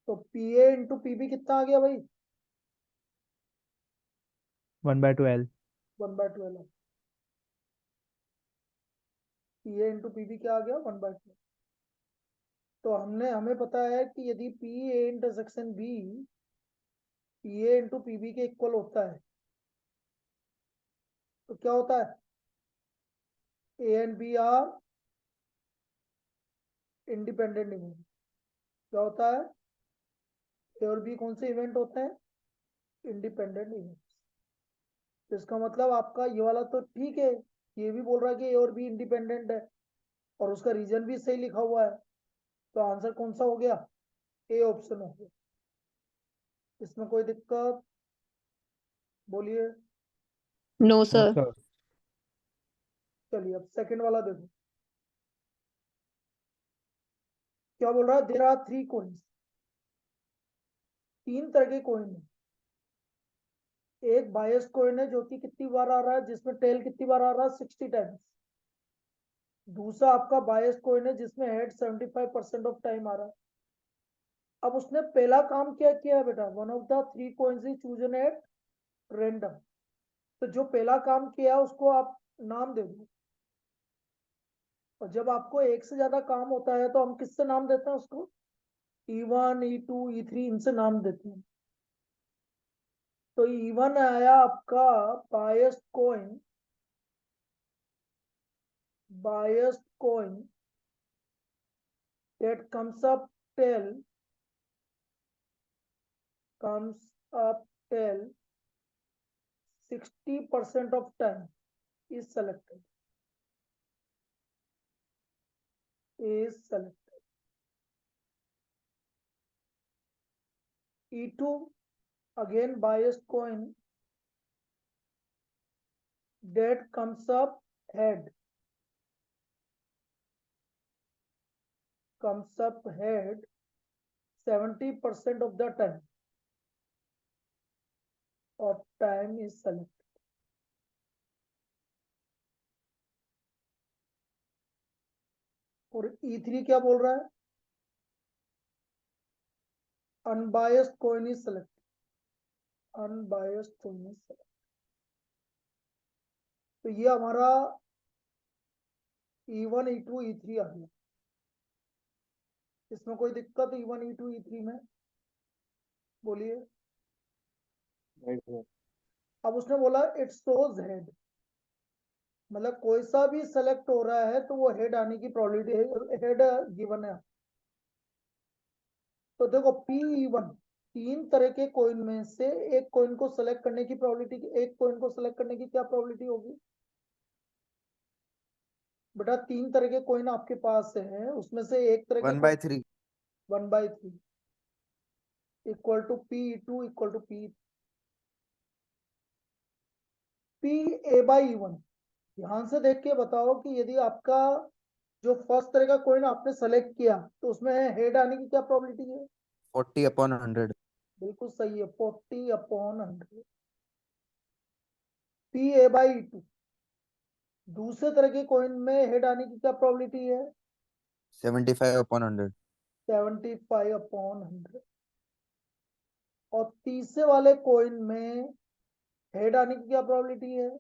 तो P A into P B कितना आ गया भाई? 1/12। 1/12। P A into P B क्या आ गया? 1/12। तो हमें पता है कि यदि P A intersection B P A into P B के इक्वल होता है तो क्या होता है? A and B are independent event. क्या होता है? ए और बी कौन से इवेंट होते हैं? Independent event. तो इसका मतलब आपका ये वाला तो ठीक है, ये भी बोल रहा है कि ए और बी इंडिपेंडेंट है और उसका रीजन भी सही लिखा हुआ है। तो आंसर कौन सा हो गया? ए ऑप्शन हो गया। इसमें कोई दिक्कत? बोलिए। No no sir. सर। चलिए अब सेकंड वाला देखो। क्या बोल रहा है? There are 3 coins. 3 तरह के कॉइन है। एक बायस कॉइन है जो कि कितनी बार आ रहा है, जिसमें टेल कितनी बार आ रहा है? 60 टाइम्स। दूसरा आपका बायस कॉइन है जिसमें हेड 75% ऑफ टाइम आ रहा है। अब उसने पहला काम क्या किया है बेटा? One of the 3 coins is chosen at random. तो जो पहला काम किया उसको आप नाम दे दो। और जब आपको एक से ज्यादा काम होता है तो हम किससे नाम देते हैं उसको? E1 E2 E3 इनसे नाम देते हैं। तो E1 आया आपका biased coin. Biased coin that comes up till 60% of time is selected. E2 again biased coin that comes up head 70% of the time is selected. और E3 क्या बोल रहा है? Unbiased coin is selected. Unbiased coin is selected. तो ये हमारा E1 E2 E3 आ गया। इसमें कोई दिक्कत E1 E2 E3 में? बोलिए। अब उसने बोला इट शोज हेड, मतलब कोई सा भी सेलेक्ट हो रहा है तो वो हेड आने की प्रोबेबिलिटी हेड गिवन है। तो देखो P1 3 तरह के कॉइन में से एक कॉइन को सेलेक्ट करने की प्रोबेबिलिटी, एक कॉइन को सेलेक्ट करने की क्या प्रोबेबिलिटी होगी बेटा? 3 तरह के कॉइन आपके पास है, उसमें से एक तरह के 1/3। 1/3 equal to P2 equal to P A/E1। ध्यान से देख के बताओ कि यदि आपका जो फर्स्ट तरह का कॉइन आपने सेलेक्ट किया तो उसमें हेड आने की क्या प्रोबेबिलिटी है? 40/100। बिल्कुल सही है, 40/100। P A/E2 दूसरे तरह के कॉइन में हेड आने की क्या प्रोबेबिलिटी है? 75/100। 75/100। और तीसरे वाले कॉइन में हेड आने की क्या प्रोबेबिलिटी है?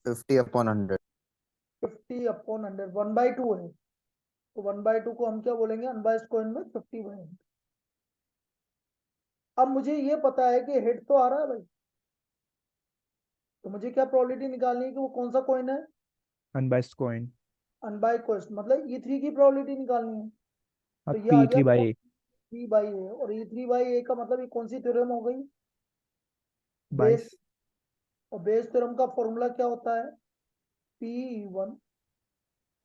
50/100। 50/100। 1/2 है, तो 1/2 को हम क्या बोलेंगे? अनबायस्ड कॉइन में 50/100। अब मुझे ये पता है कि हेड तो आ रहा है भाई, तो मुझे क्या प्रोबेबिलिटी निकालनी है कि वो कौन सा कॉइन है? Unbiased coin. अनबाय क्वेश्चन मतलब E3 की प्रोबेबिलिटी निकालनी है। तो अब ये आ गया P3/A। 3/A, और E3/A का मतलब ये कौन सी थ्योरम हो गई? बेस। 22। और बेस थ्योरम का फॉर्मूला क्या होता है? P1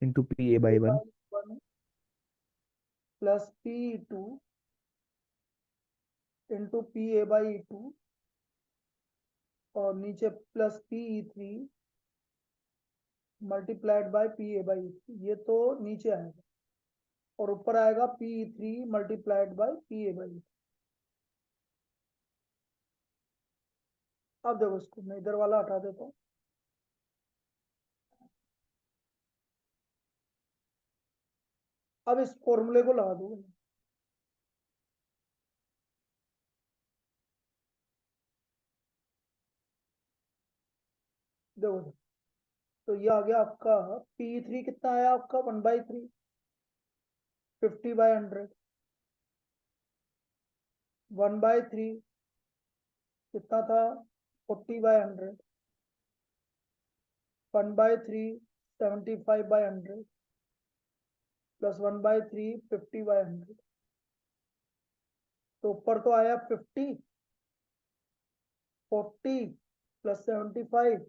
into PA/1। Plus P2 into PA/E2 और नीचे plus PE3 multiplied by PA/E3। ये तो नीचे आएगा और ऊपर आएगा PE3 मल्टीप्लाइड बाय PA/E3। अब देखो इसको मैं इधर वाला हटा देता हूँ। अब इस फॉर्मूले को लगा दो। देखो, तो ये आ गया आपका P3 कितना आया आपका 1/3, 50/100। 1/3 कितना था 40/100। 1/3 75/100 प्लस 1/3 50/100। तो ऊपर तो आया 50, 40 प्लस 75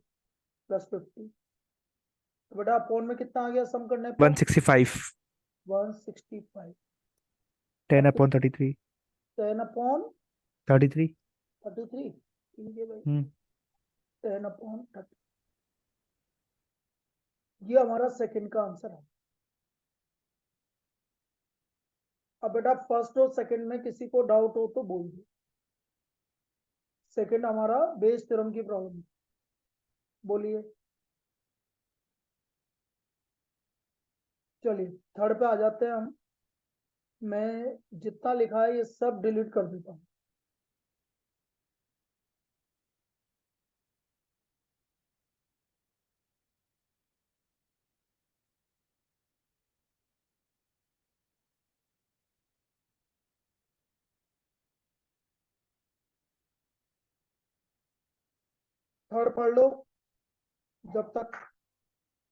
प्लस 50। तो बेटा अपोन में कितना आ गया सम करने पर 165 165। 10 अब अपॉन 33 10/33। 33 ठीक है भाई, हम्म 10/30। ये हमारा सेकंड का आंसर है। अब बेटा फर्स्ट और सेकंड में किसी को डाउट हो तो बोल दो। सेकंड हमारा बेस थ्योरम की प्रॉब्लम, बोलिए। चलिए थर्ड पे आ जाते हैं हम। मैं जितना लिखा है ये सब डिलीट कर देता हूँ। थर्ड पढ़ लो जब तक।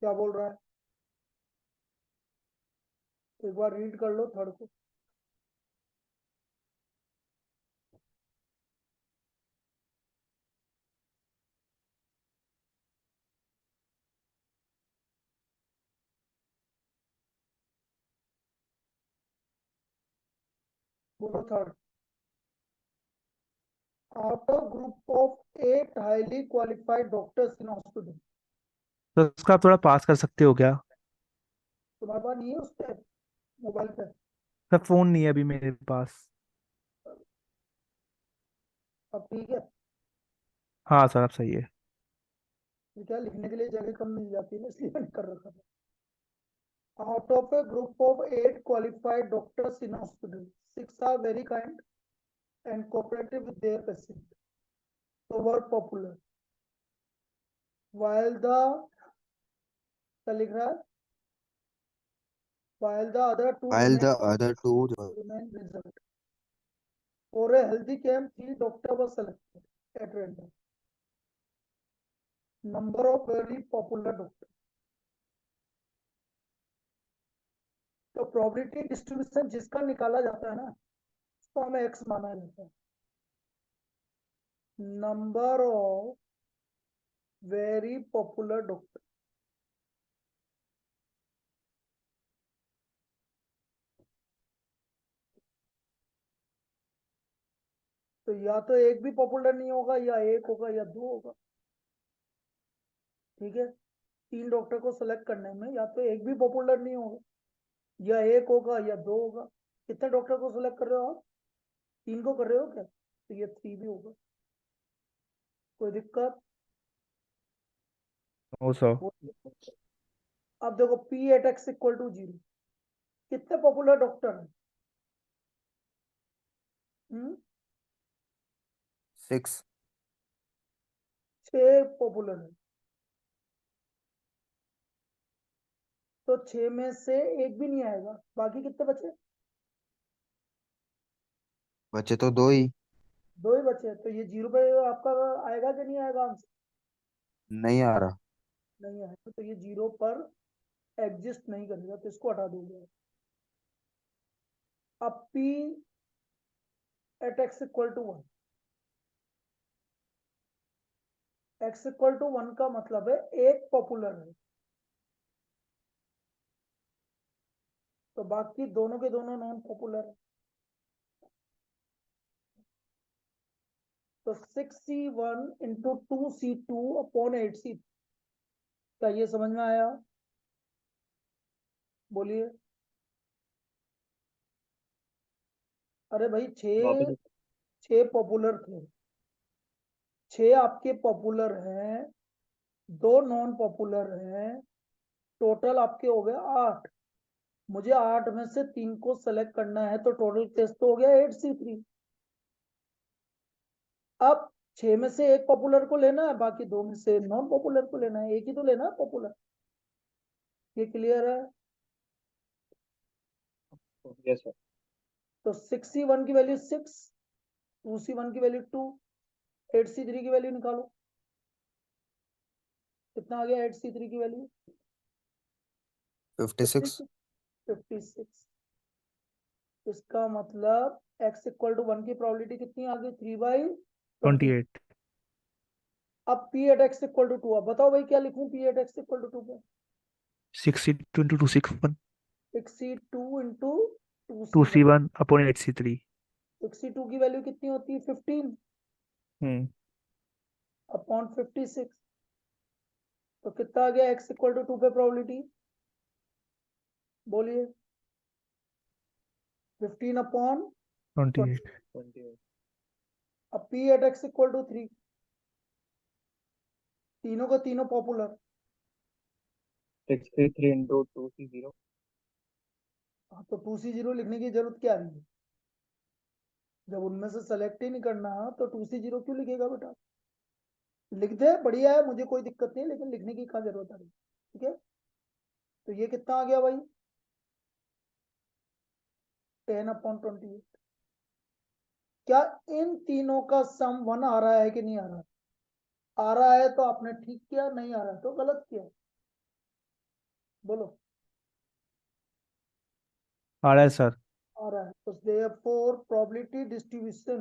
क्या बोल रहा है एक बार रीड कर लो थर्ड को। बोलो third. Out of group of 8 highly qualified doctors in hospital। तो उसका आप थोड़ा पास कर सकते हो क्या? तुम्हारे पास नहीं है उस पे मोबाइल पे? सर फोन नहीं है अभी मेरे पास। अब ठीक है। हाँ सर आप सही है। ये क्या लिखने के लिए जगह कम मिल जाती है ना, इसलिए मैंने कर रखा था। Out of a group of 8 qualified doctors in hospital, 6 are very kind and cooperative with their patient, so were popular, while the क्या लिख रहा है, while the other two While remain the other two, remain reserved. For a healthy camp, 3 doctors were selected at random. Number of very popular doctors. तो probability distribution जिसका निकाला जाता है ना उसको हमें एक्स माना जाता है। Number of very popular doctor. तो या तो एक भी पॉपुलर नहीं होगा, या एक होगा, या दो होगा। ठीक है, 3 डॉक्टर को सेलेक्ट करने में या तो एक भी पॉपुलर नहीं होगा, या एक होगा, या दो होगा। कितने डॉक्टर को सिलेक्ट कर रहे हो आप? 3 को कर रहे हो क्या? तो ये 3 भी होगा। कोई दिक्कत? ओ सर अब देखो P at X equal to 0। कितने पॉपुलर डॉक्टर हैं? 6, 6 पॉपुलर है। तो 6 में से एक भी नहीं आएगा, बाकी कितने बचे? बचे तो दो ही। 2 ही बचे। तो ये 0 पे आपका आएगा कि नहीं आएगा आंसर? नहीं आ रहा। नहीं आएगा, तो ये 0 पर एग्जिस्ट नहीं करेगा, तो इसको हटा दोगे। अब P at X equal to 1। X equal to 1 का मतलब है एक पॉपुलर है, तो बाकी दोनों के दोनों नॉन पॉपुलर है। तो 6C1 into 2C2 upon 8C। क्या ये समझ में आया? बोलिए। अरे भाई छह, वापस 6 पॉपुलर थे, 6 आपके पॉपुलर हैं, 2 नॉन पॉपुलर हैं, टोटल आपके हो गए 8। मुझे 8 में से 3 को सेलेक्ट करना है, तो टोटल केस तो हो गया 8C3। अब 6 में से एक पॉपुलर को लेना है, बाकी 2 में से नॉन पॉपुलर को लेना है, एक ही तो लेना है पॉपुलर। ये क्लियर है? Yes sir. तो 6C1 की वैल्यू 6, 2C1 की वैल्यू 2, 8C3 की वैल्यू निकालो। कितना आ गया 8C3 की वैल्यू? 56। 56। इसका मतलब x इक्वल टू 1 की प्रोबेबिलिटी कितनी आ गई? 3/20। 28। अब p at x equal to 2। अब बताओ भाई क्या लिखूं p at x equal to 2 पे? 62 into 261 62 into 2C1। 2C1 upon 8C3। 62 की वैल्यू कितनी होती है? 15 अपॉन 56। तो कितना आ गया x इक्वल टू 2 पे प्रोबेबिलिटी? बोलिए। 15 अपॉन 28। 28। अब p at x equal to 3। तीनों का तीनों पॉपुलर। 63 into 2C0। तो 2C0 लिखने की जरूरत क्या रही है? जब उनमें से सेलेक्ट ही नहीं करना तो 2C0 क्यों लिखेगा बेटा? लिख दे, बढ़िया है, मुझे कोई दिक्कत नहीं, लेकिन लिखने की क्या जरूरत है? ठीक है, तो ये कितना आ गया भाई? 10/28। क्या इन तीनों का सम 1 आ रहा है कि नहीं आ रहा? आ रहा है तो आपने ठीक किया, नहीं आ रहा है तो गलत किया। बोलो। आ रहा है सर। आ रहा है तो therefore probability distribution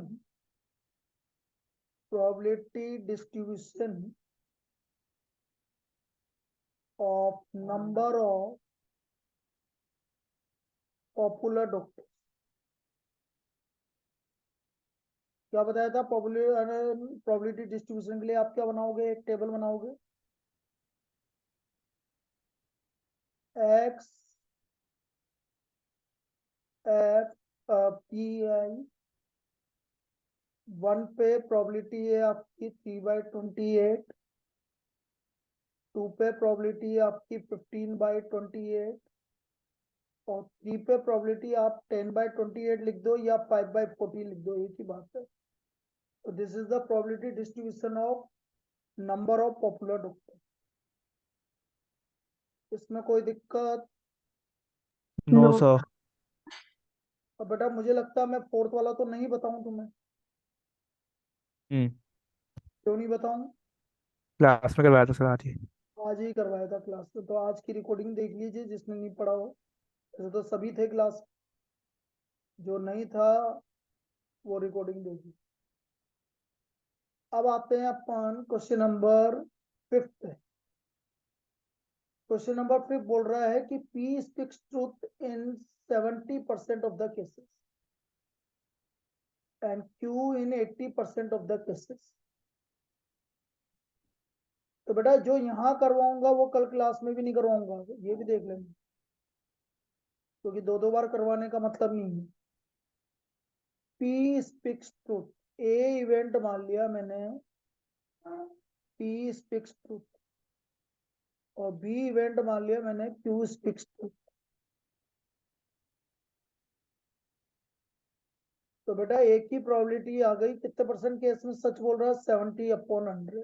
of number of popular doctors। क्या बताया था? प्रोबेबिलिटी डिस्ट्रीब्यूशन के लिए आप क्या बनाओगे? एक टेबल बनाओगे, x एफ पी आई 1 पे प्रोबेबिलिटी है आपकी 3/28, 2 पे प्रोबेबिलिटी है आपकी 15/28, और 3 पे प्रोबेबिलिटी आप 10/28 लिख दो या 5/40 लिख दो, एक ही बात है। तो this is the probability distribution of number of popular doctor. इसमें कोई दिक्कत? No sir. अब बेटा मुझे लगता है मैं फोर्थ वाला तो नहीं बताऊं तुम्हें। क्यों नहीं बताऊं? क्लास में करवाया था सर आज ही। आज ही करवाया था क्लास में, तो आज की रिकॉर्डिंग देख लीजिए जिसने नहीं पढ़ा हो। ऐसे तो सभी थे क्लास, जो नहीं था वो रिकॉर्डिंग देखी। अब आते हैं अपन क्वेश्चन नंबर 5 पे। क्वेश्चन नंबर 5 बोल रहा है कि P speaks truth in 70% of the cases and Q in 80% of the cases. तो बेटा जो यहाँ करवाऊंगा वो कल क्लास में भी नहीं करवाऊंगा, ये भी देख लेंगे, क्योंकि दो दो बार करवाने का मतलब नहीं है। P स्पीक्स ट्रूथ, ए इवेंट मान लिया मैंने P स्पीक्स ट्रूथ, और बी इवेंट मान लिया मैंने Q स्पीक्स ट्रूथ। तो बेटा एक की प्रोबेबिलिटी आ गई, कितने परसेंट केस में सच बोल रहा है? 70/100,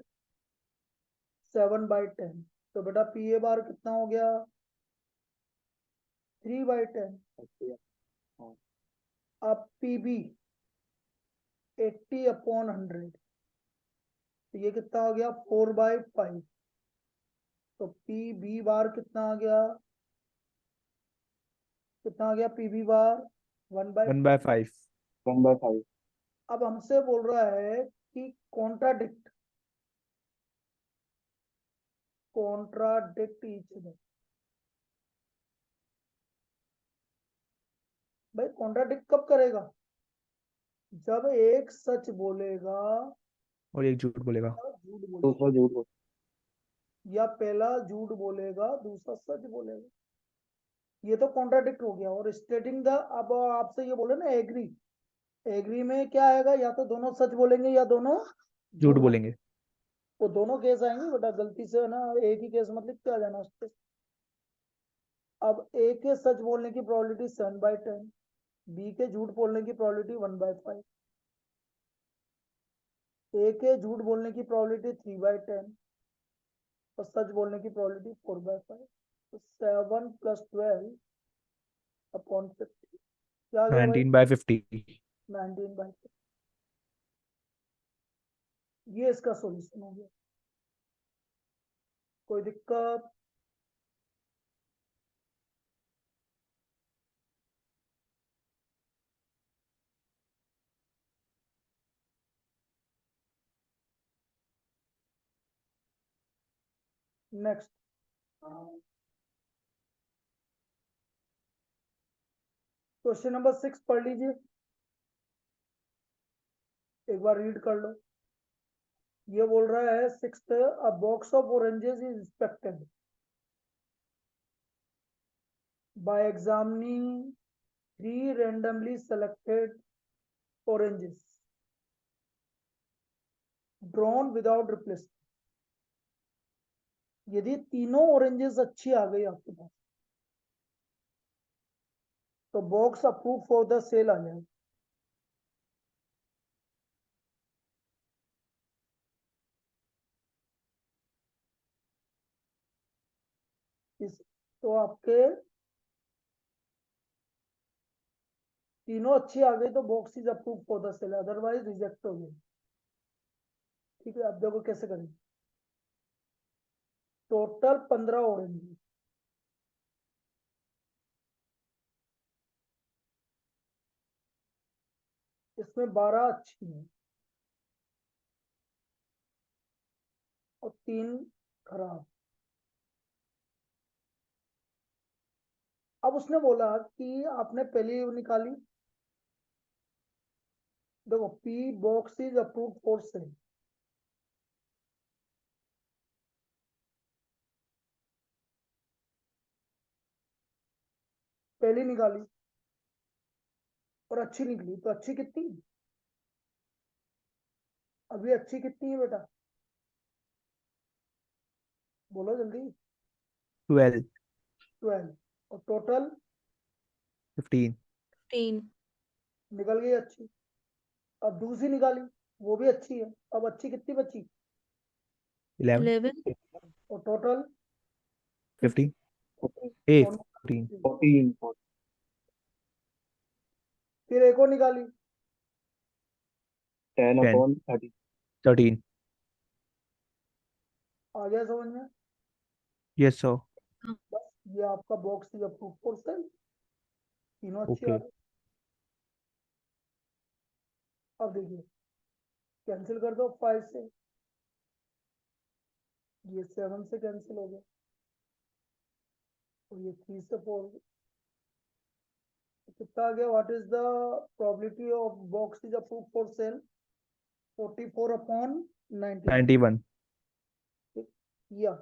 7/10। तो बेटा पी ए बार कितना हो गया? 3/10। अब पी बी 80/100, तो ये कितना हो गया? 4/5। तो पी बी बार कितना आ गया? कितना आ गया पी बी बार? 1/5। 1/5। 1/5। अब हमसे बोल रहा है कि कॉन्ट्राडिक्ट ईच अदर। भाई कॉन्ट्राडिक्ट कब करेगा? जब एक सच बोलेगा और एक झूठ बोलेगा। या झूठ बोलेगा, दूसरा झूठ बोल। या पहला झूठ बोलेगा दूसरा सच बोलेगा। ये तो कॉन्ट्राडिक्ट हो गया। और स्टेटिंग द, अब आपसे ये बोले ना एग्री, एग्री में क्या आएगा? या तो दोनों सच बोलेंगे या दोनों झूठ झूठ बोलेंगे। बोलेंगे। वो दोनों केस आएंगे बेटा, गलती से है ना एक ही केस मतलब क्या जाना उस पे। अब ए के सच बोलने की प्रोबेबिलिटी 7/10, बी के झूठ बोलने की प्रोबेबिलिटी 1/5, ए के झूठ बोलने की प्रोबेबिलिटी 3/10 और सच बोलने की प्रोबेबिलिटी 4/5। तो 7 + 12/50 क्या आ गया भाई? 19/50। 19/50। ये इसका सॉल्यूशन हो गया। कोई दिक्कत? नेक्स्ट, क्वेश्चन नंबर 6 पढ़ लीजिए, एक बार रीड कर लो। ये बोल रहा है 6th, a box of oranges is inspected bye examining 3 randomly selected oranges drawn without replacement। यदि तीनों ऑरेंजेस अच्छी आ गई आपके पास तो box approve for the sale आ जाएगा। इस तो आपके तीनों अच्छी आ गई तो box is approve for the sale, otherwise reject हो गई। ठीक है, अब देखो कैसे करेंगे। टोटल 15 ऑरेंज, इसमें 12 अच्छी हैं और 3 खराब। अब उसने बोला कि आपने पहली निकाली, देखो P box is approve for sale, पहली निकाली और अच्छी निकली। तो अच्छी कितनी, अभी अच्छी कितनी है बेटा, बोलो जल्दी। 12। 12 और टोटल 15। 15, निकल गई अच्छी। अब दूसरी निकाली, वो भी अच्छी है। अब अच्छी कितनी बची 11। 11, और टोटल 15। 14। 14। 14, फिर एक और निकाली, 10/30। 13। आ गया समझ में? Yes sir. बस ये आपका box is approve for sale, तीनों अच्छी आ ओके। गई। अब देखिए, कैंसिल कर दो 5 से, ये 7 से कैंसिल हो गया और ये 3 से 4। कितना आ गया? What is the probability of box is approve for sale? 44/91। 91। या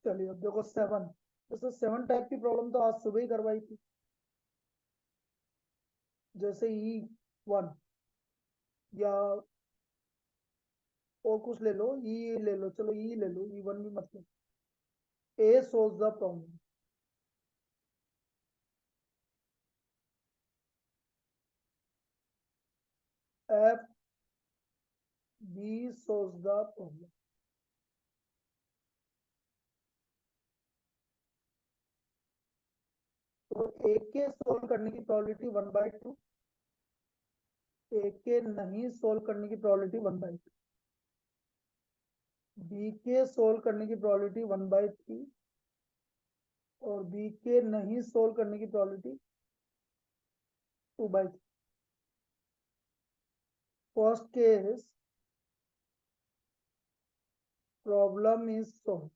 चलिए अब देखो 7, जैसे 7 टाइप की प्रॉब्लम तो आज सुबह ही करवाई थी। जैसे E1 या और कुछ ले लो, ई ले लो, चलो ई ले लो, E1 भी मतलब। A solve the problem, if B solve the problem. तो ए के सोल्व करने की प्रोबेबिलिटी 1/2, ए के नहीं सोल्व करने की प्रोबेबिलिटी 1/2, बी के सोल्व करने की प्रोबेबिलिटी 1/3 और बी के नहीं सोल्व करने की probability 2/3। First case problem is solve.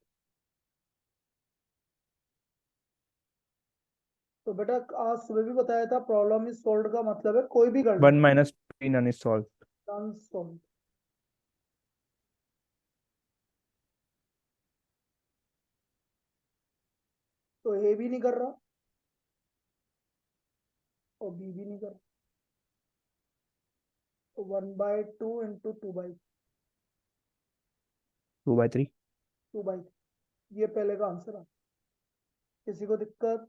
तो बेटा आज सुबह भी बताया था, प्रॉब्लम इज सोल्व का मतलब है कोई भी कर 1 - 3 अनसॉल्व। सोल्व। तो ए भी नहीं कर रहा और बी भी नहीं कर रहा, तो 1/2 इंटू 2/3। 2/3। 2/3 ये पहले का आंसर है। किसी को दिक्कत?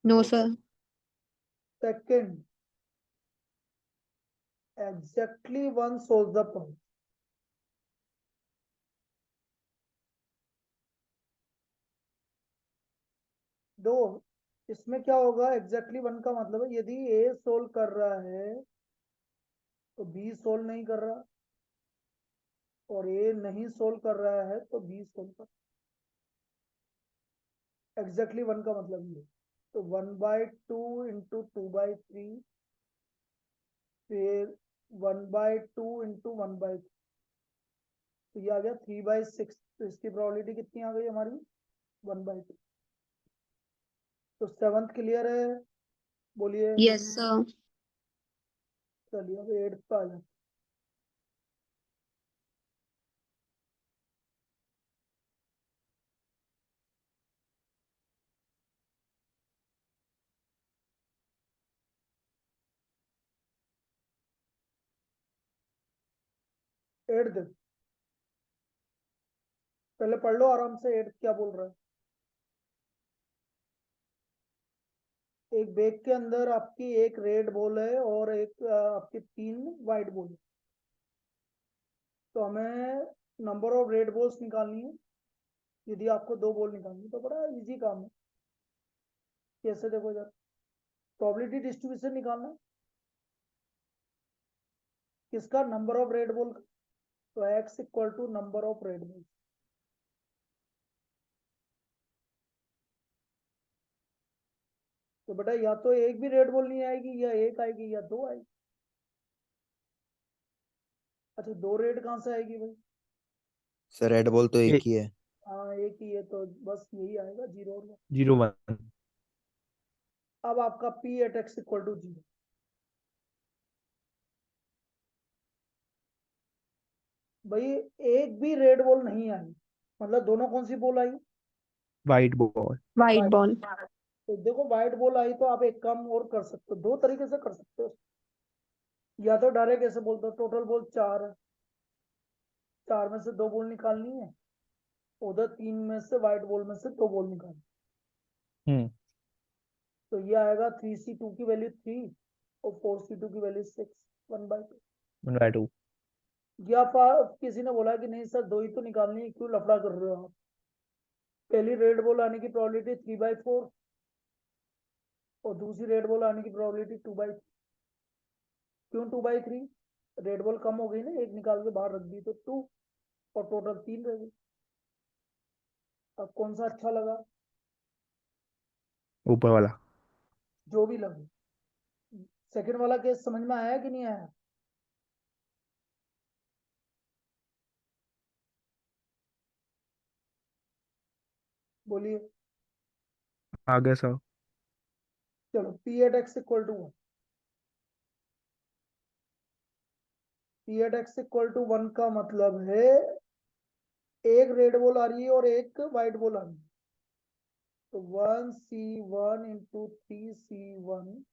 No sir. Second, exactly one solves the point. दो, इसमें क्या होगा? एग्जैक्टली वन का मतलब है यदि ए सोल्व कर रहा है तो बी सोल्व नहीं कर रहा, और ए नहीं सोल्व कर रहा है तो बी सोल्व कर। एग्जैक्टली वन का मतलब ये। तो 1/2 इंटू 2/3, फिर 1/2 इंटू 1/3, तो ये आ गया 3/6। तो इसकी प्रोबेबिलिटी कितनी आ गई हमारी? 1/2। तो सेवंथ क्लियर है? बोलिए। Yes sir. चलिए अब एट्थ पे आ जाए। एट्थ, पहले पढ़ लो आराम से एट्थ क्या बोल रहा है। एक बैग के अंदर आपकी एक रेड बॉल है और एक आपकी 3 वाइट बॉल है। तो हमें नंबर ऑफ रेड बॉल्स निकालनी है। यदि आपको 2 बॉल निकालनी है तो बड़ा इजी काम है। कैसे? देखो जरा, प्रोबेबिलिटी डिस्ट्रीब्यूशन निकालना है। किसका? नंबर ऑफ रेड बॉल का। तो x equal to number of red ball. तो बेटा या तो एक भी रेड बॉल नहीं आएगी, या एक आएगी, या 2 आएगी। अच्छा, 2 रेड कहाँ से आएगी भाई? सर रेड बॉल तो एक ए- ही है। हाँ एक ही है, तो बस यही आएगा, 0 और 1। 0 1। अब आपका p at x equal to 0। भाई एक भी रेड बॉल नहीं आई, मतलब दोनों कौन सी बॉल आई? White ball. White White। Ball. तो देखो व्हाइट बॉल आई तो आप एक काम और कर सकते हो, 2 तरीके से कर सकते हो। या तो डायरेक्ट ऐसे बोलते हो टोटल बॉल 4 है, 4 में से 2 बॉल निकालनी है, उधर 3 में से व्हाइट बॉल में से 2 बॉल निकालनी। हम्म। तो ये आएगा 3c2 की वैल्यू 3 और 4c2 की वैल्यू 6, 1/2। 1/2. या किसी ने बोला कि नहीं सर 2 ही तो निकालनी है, क्यों लफड़ा कर रहे हो आप? पहली रेड बॉल आने की प्रोबेबिलिटी 3/4 और दूसरी रेड बॉल आने की प्रोबेबिलिटी 2/3। क्यों 2/3? रेड बॉल कम हो गई ना, एक निकाल के बाहर रख दी तो 2, और टोटल 3 रह गई। अब कौन सा अच्छा लगा? ऊपर वाला. जो भी लगे। सेकंड वाला केस समझ में आया कि नहीं आया? बोलिए। आगे सर. चलो p at x equal to 1। p at x equal to 1 का मतलब है एक रेड बॉल आ रही है और एक व्हाइट बॉल आ रही है। तो 1c1 into 3c1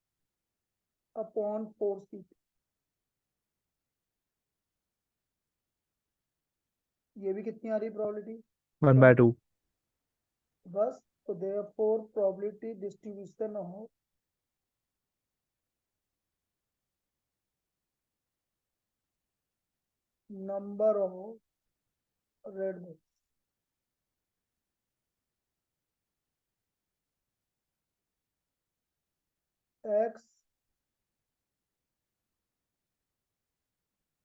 upon 4c2। ये भी कितनी आ रही प्रोबेबिलिटी? 1/2. बस। तो therefore probability distribution of number of red ball x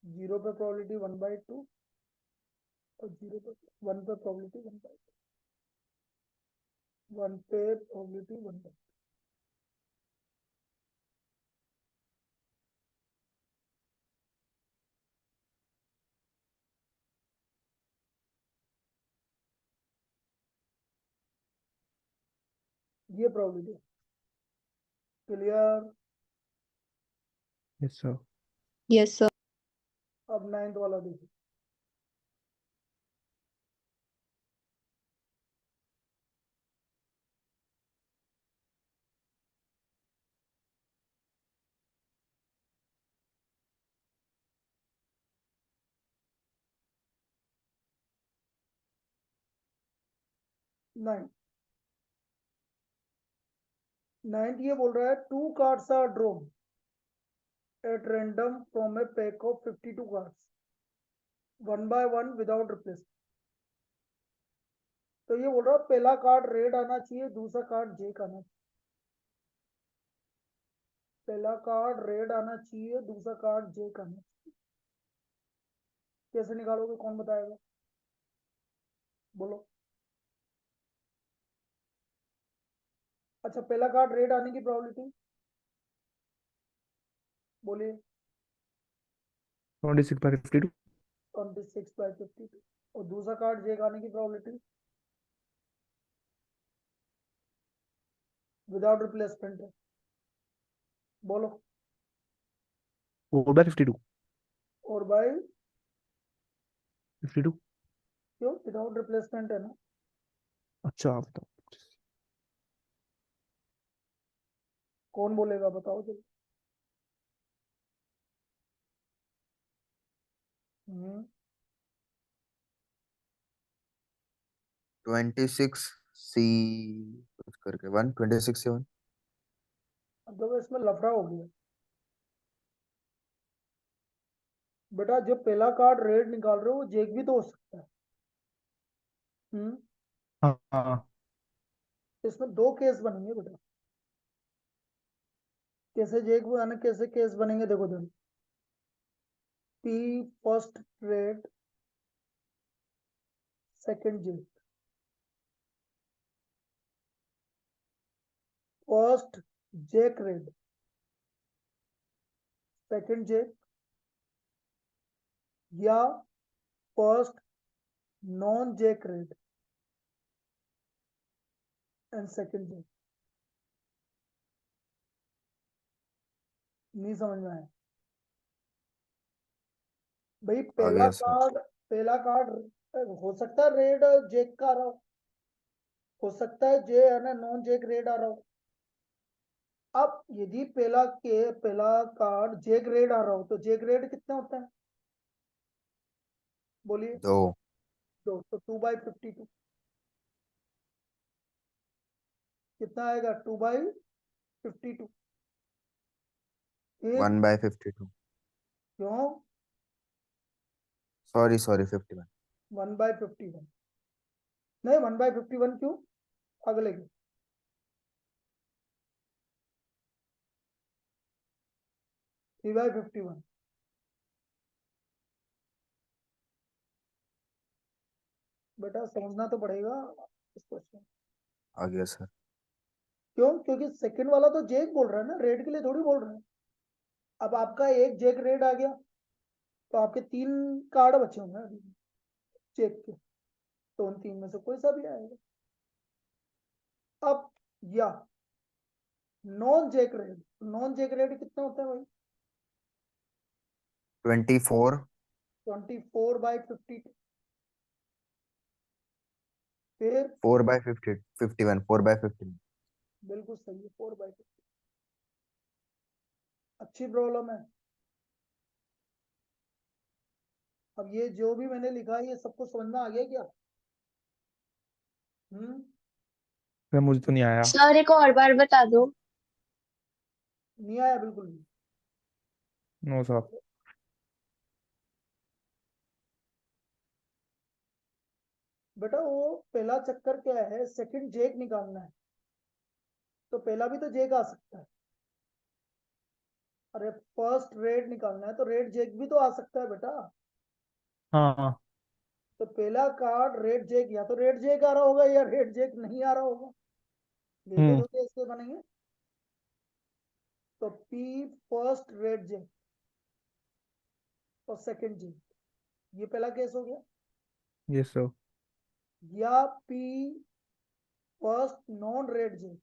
0 पे प्रोबेबिलिटी 1/2 और 0 पे 1 पे प्रोबेबिलिटी 1/2, 1 पे प्रोबेबिलिटी 1/2। ये probability clear? Yes sir. Yes sir. अब 9th वाला देखिए। 9 9 ये बोल रहा है 2 cards are drawn at random from a pack of 52 cards, one by one without replacement. तो ये बोल रहा है पहला कार्ड रेड आना चाहिए, दूसरा कार्ड जेक आना चाहिए। पहला कार्ड रेड आना चाहिए, दूसरा कार्ड जेक आना चाहिए। कैसे निकालोगे, कौन बताएगा? बोलो। अच्छा, पहला कार्ड रेड आने की प्रोबेबिलिटी बोलिए। 26/52. 26/52। और दूसरा कार्ड जेक आने की प्रोबेबिलिटी विदाउट रिप्लेसमेंट है, बोलो। 4/52. और बाय 52. क्यों? विदाउट रिप्लेसमेंट है ना। अच्छा आप बताओ। कौन बोलेगा, बताओ जल्दी। 26 C कुछ करके 1 26 से 1। अब देखो इसमें लफड़ा हो गया बेटा। जो पहला कार्ड रेड निकाल रहे हो वो जेक भी तो हो सकता है। हाँ हाँ इसमें दो केस बनेंगे बेटा। कैसे जेक बने, कैसे केस बनेंगे, देखो देखो। P first red, second jack. First jack red, second jack, या first non jack red and second jack. नहीं समझ में आया भाई? आ गया सर। पहला कार्ड हो सकता है रेड जेक का आ रहा हो सकता है जे है ना नॉन जेक रेड आ रहा हो। अब यदि पहला कार्ड जे ग्रेड आ रहा हो तो जे ग्रेड कितना होता है, बोलिए। 2 दो, तो 2/52 कितना आएगा? 2/52। फिर 1/52। क्यों सॉरी सॉरी 51। 1/51? नहीं, 1/51 क्यों? अगले के 3/51। बेटा समझना तो पड़ेगा इस क्वेश्चन। आ गया सर। क्यों? क्योंकि सेकंड वाला तो जेक बोल रहा है ना, रेड के लिए थोड़ी बोल रहा है। अब आपका एक जेक रेड आ गया तो आपके 3 कार्ड बचे होंगे अभी चेक के, तो उन 3 में से कोई सा भी आएगा। अब या नॉन जेक रेड कितना होता है भाई? 24 24/52। फिर 4/50 51 4/50। बिल्कुल सही है, 4/50। अच्छी प्रॉब्लम है। अब ये जो भी मैंने लिखा है ये सबको समझ में आ गया क्या? सर मुझे तो नहीं आया। सर एक और बार बता दो। नहीं आया बिल्कुल भी? No sir. बेटा वो पहला चक्कर क्या है, सेकंड जेक निकालना है, तो पहला भी तो जेक आ सकता है। अरे फर्स्ट रेड निकालना है तो रेड जेक भी तो आ सकता है बेटा। हाँ हाँ तो पहला कार्ड रेड जेक, या तो रेड जेक आ रहा होगा या रेड जेक नहीं आ रहा होगा। देखो तो कैसे बनेंगे। तो पी फर्स्ट रेड जेक और सेकंड जेक, ये पहला केस हो गया। Yes sir. या पी फर्स्ट नॉन रेड जेक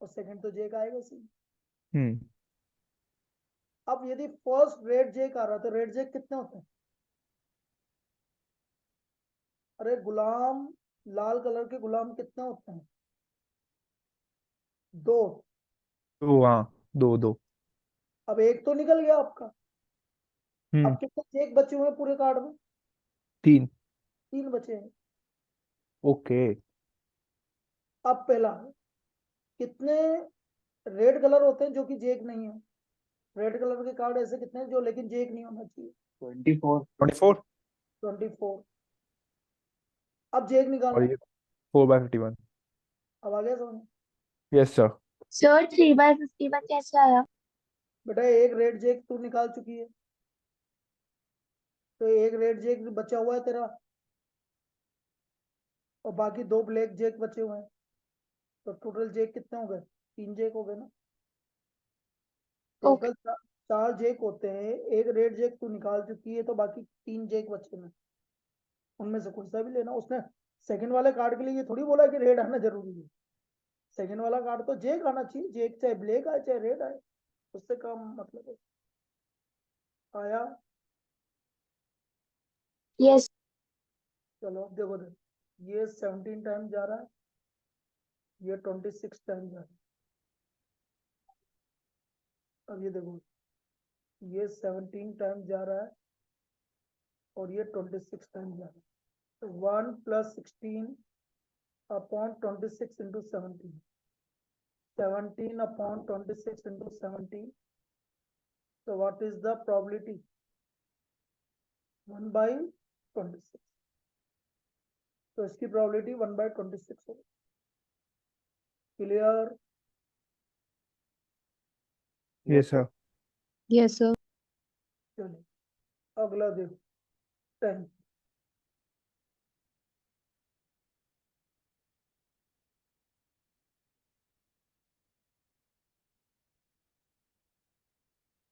और सेकंड तो जेक आएगा सी। हम्म अब यदि फर्स्ट रेड जेक आ रहा तो रेड जेक कितने होते हैं? अरे गुलाम, लाल कलर के गुलाम कितने होते हैं? 2। तो हाँ 2 2। अब एक तो निकल गया आपका। अब हम्म कितने चेक बचे हुए हैं पूरे कार्ड में? 3। 3 बचे हैं। ओके। अब पहला, कितने रेड कलर होते हैं जो कि जेक नहीं है? रेड कलर के कार्ड ऐसे कितने हैं जो लेकिन जेक नहीं होना चाहिए? 24 24 24। अब जेक और निकालना है। ये 4/51। अब आ गया समझ? Yes sir. सर 3/51 कैसे आया? बेटा एक रेड जेक तू निकाल चुकी है, तो एक रेड जेक बचा हुआ है तेरा, और बाकी 2 ब्लैक जेक बचे हुए हैं, तो टोटल जेक कितने हो गए? 3 जेक हो गए ना। टोटल 4 जेक होते हैं, एक रेड जेक तू निकाल चुकी है, तो बाकी 3 जेक बचे हैं, उनमें से कोई सा भी लेना। उसने सेकंड वाले कार्ड के लिए ये थोड़ी बोला कि रेड आना जरूरी है। सेकंड वाला कार्ड तो जेक आना चाहिए, जेक चाहे ब्लैक आए चाहे रेड आए, उससे कम मतलब है। आया? यस चलो अब देखो ये 17 टाइम जा रहा है, ये 26 टाइम जा रहा है। अब ये देखो, ये 17 टाइम जा रहा है और ये 26 टाइम जा रहा है, तो 1 + 16 upon 26 into 17, 17 upon 26 into 17, so what is the probability? 1/26, तो इसकी probability 1/26 होगी। Clear? Yes sir. Yes, sir. चलिए अगला देखो, 10।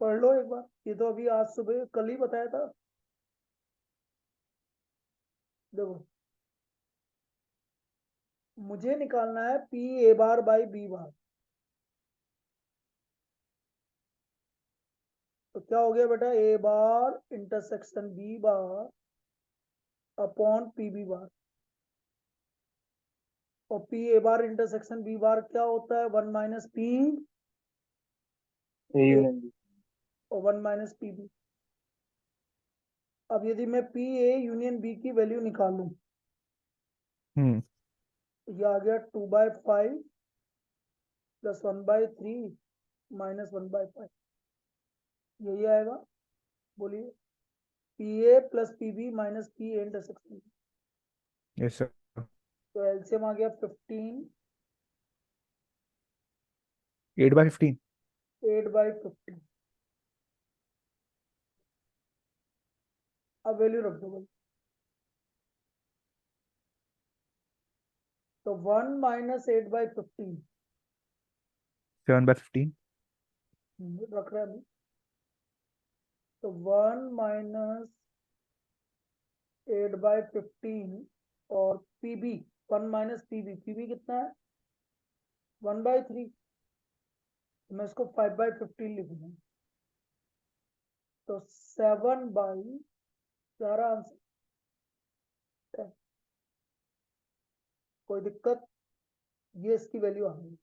पढ़ लो एक बार, ये तो अभी आज सुबह कल ही बताया था। देखो, मुझे निकालना है P(A)/B²। तो क्या हो गया बेटा? A' intersection B' upon PB', और P(A) इंटरसेक्शन B' क्या होता है? 1 - P A यूनियन B और 1 - PB। अब यदि मैं PA यूनियन B की वैल्यू निकालूं, ये आ गया 2/5 + 1/3 - 1/5, यही आएगा। बोलिए, PA + PB - PA intersection. Yes sir. तो एलसीएम आ गया 15, 8/15। 8/15। अब वैल्यू रख दो भाई, तो 1 - 8/15 7/15। रख रहे हैं अभी। तो 1 - 8/15 और PB 1 - PB कितना है? 1/3। मैं इसको 5/15 लिखूंगा, तो 7/, सारा आंसर। कोई दिक्कत? ये इसकी वैल्यू आ गई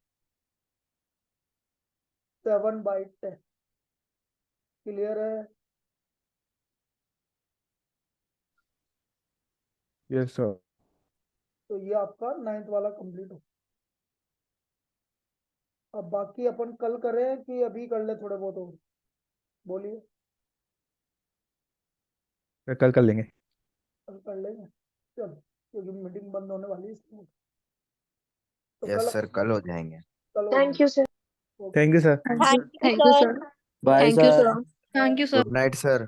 7/10। क्लियर है? Yes sir. तो ये आपका 9th वाला कंप्लीट हो। अब बाकी अपन कल करें कि अभी कर ले थोड़े बहुत और? बोलिए, कल कर लेंगे। कल कर लेंगे। चलो, क्योंकि मीटिंग बंद होने वाली है इसलिए। तो यस कल सर, कल हो जाएंगे। कल हो थैंक यू सर। जाएगा। Thank you sir. Thank you, sir. Bye Thank you, sir. sir. Thank you, sir. Good night sir.